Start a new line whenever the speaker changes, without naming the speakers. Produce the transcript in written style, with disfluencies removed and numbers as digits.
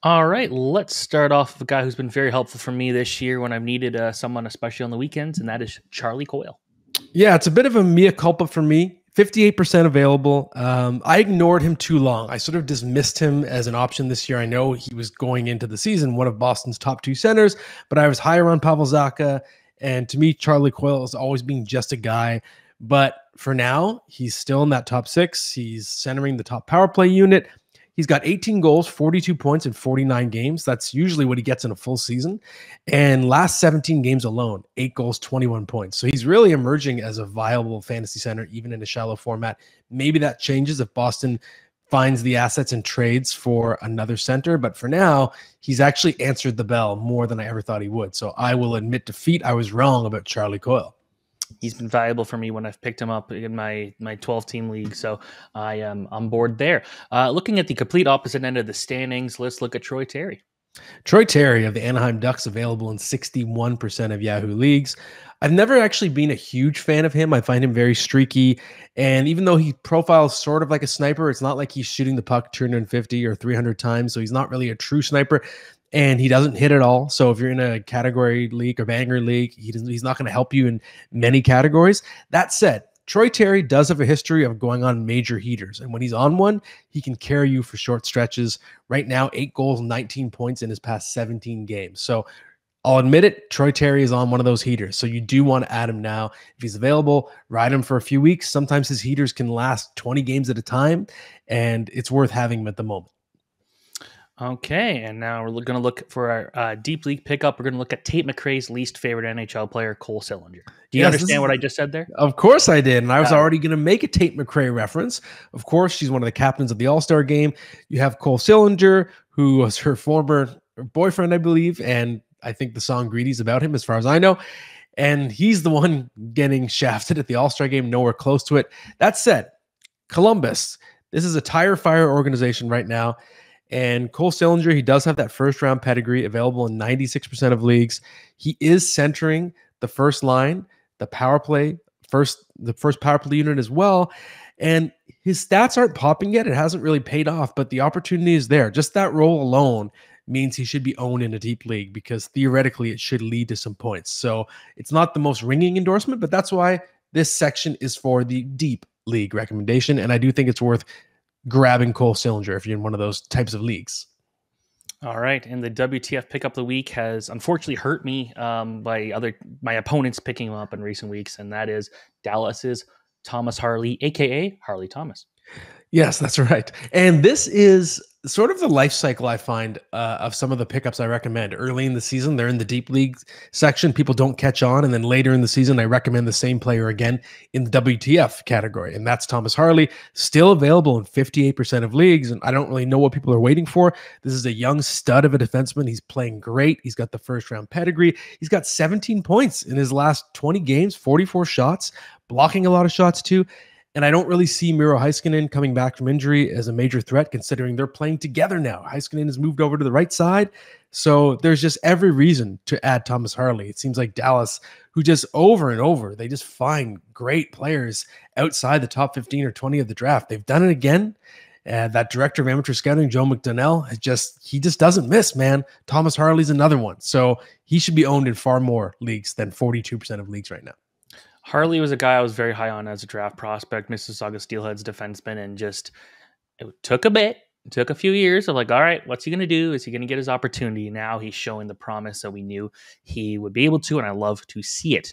All right, let's start off with a guy who's been very helpful for me this year when I've needed someone, especially on the weekends, and that is Charlie Coyle.
Yeah, it's a bit of a mea culpa for me. 58% available. I ignored him too long. I sort of dismissed him as an option this year. I know he was going into the season one of Boston's top two centers, but I was higher on Pavel Zacha. And to me, Charlie Coyle has always been just a guy. But for now, he's still in that top six. He's centering the top power play unit. He's got 18 goals, 42 points in 49 games. That's usually what he gets in a full season. And last 17 games alone, 8 goals, 21 points. So he's really emerging as a viable fantasy center, even in a shallow format. Maybe that changes if Boston finds the assets and trades for another center. But for now, he's actually answered the bell more than I ever thought he would. So I will admit defeat. I was wrong about Charlie Coyle.
He's been valuable for me when I've picked him up in my 12-team league, so I am on board there. Looking at the complete opposite end of the standings, let's look at Troy Terry.
Troy Terry of the Anaheim Ducks, available in 61% of Yahoo leagues. I've never actually been a huge fan of him. I find him very streaky. And even though he profiles sort of like a sniper, it's not like he's shooting the puck 250 or 300 times. So he's not really a true sniper. And he doesn't hit at all. So if you're in a category league or banger league, he's not going to help you in many categories. That said, Troy Terry does have a history of going on major heaters. And when he's on one, he can carry you for short stretches. Right now, 8 goals, 19 points in his past 17 games. So I'll admit it, Troy Terry is on one of those heaters. So you do want to add him now. If he's available, ride him for a few weeks. Sometimes his heaters can last 20 games at a time, and it's worth having him at the moment.
Okay, and now we're going to look for our deep league pickup. We're going to look at Tate McRae's least favorite NHL player, Cole Sillinger. Do you understand what I just said there?
Of course I did, and I was already going to make a Tate McRae reference. Of course, she's one of the captains of the All-Star game. You have Cole Sillinger, who was her former boyfriend, I believe, and I think the song Greedy's about him, as far as I know. And he's the one getting shafted at the All-Star game, nowhere close to it. That said, Columbus, this is a tire fire organization right now. And Cole Sillinger, he does have that first-round pedigree, available in 96% of leagues. He is centering the first line, the power play, the first power play unit as well. And his stats aren't popping yet. It hasn't really paid off, but the opportunity is there. Just that role alone means he should be owned in a deep league, because theoretically it should lead to some points. So it's not the most ringing endorsement, but that's why this section is for the deep league recommendation. And I do think it's worth grabbing Cole Sillinger if you're in one of those types of leagues.
All right, and the WTF pickup of the week has unfortunately hurt me by my opponents picking him up in recent weeks, and that is Dallas's Thomas Harley, aka Harley Thomas.
Yes, that's right. And this is sort of the life cycle I find of some of the pickups I recommend. Early in the season, they're in the deep league section. People don't catch on. And then later in the season, I recommend the same player again in the WTF category. And that's Thomas Harley, still available in 58% of leagues. And I don't really know what people are waiting for. This is a young stud of a defenseman. He's playing great. He's got the first round pedigree. He's got 17 points in his last 20 games, 44 shots, blocking a lot of shots too. And I don't really see Miro Heiskanen coming back from injury as a major threat, considering they're playing together now. Heiskanen has moved over to the right side. So there's just every reason to add Thomas Harley. It seems like Dallas, who just over and over, they just find great players outside the top 15 or 20 of the draft. They've done it again. That director of amateur scouting, Joe McDonnell, he just doesn't miss, man. Thomas Harley's another one. So he should be owned in far more leagues than 42% of leagues right now.
Harley was a guy I was very high on as a draft prospect, Mississauga Steelheads defenseman, and just it took a bit. It took a few years of like, all right, what's he going to do? Is he going to get his opportunity? Now he's showing the promise that we knew he would be able to, and I love to see it.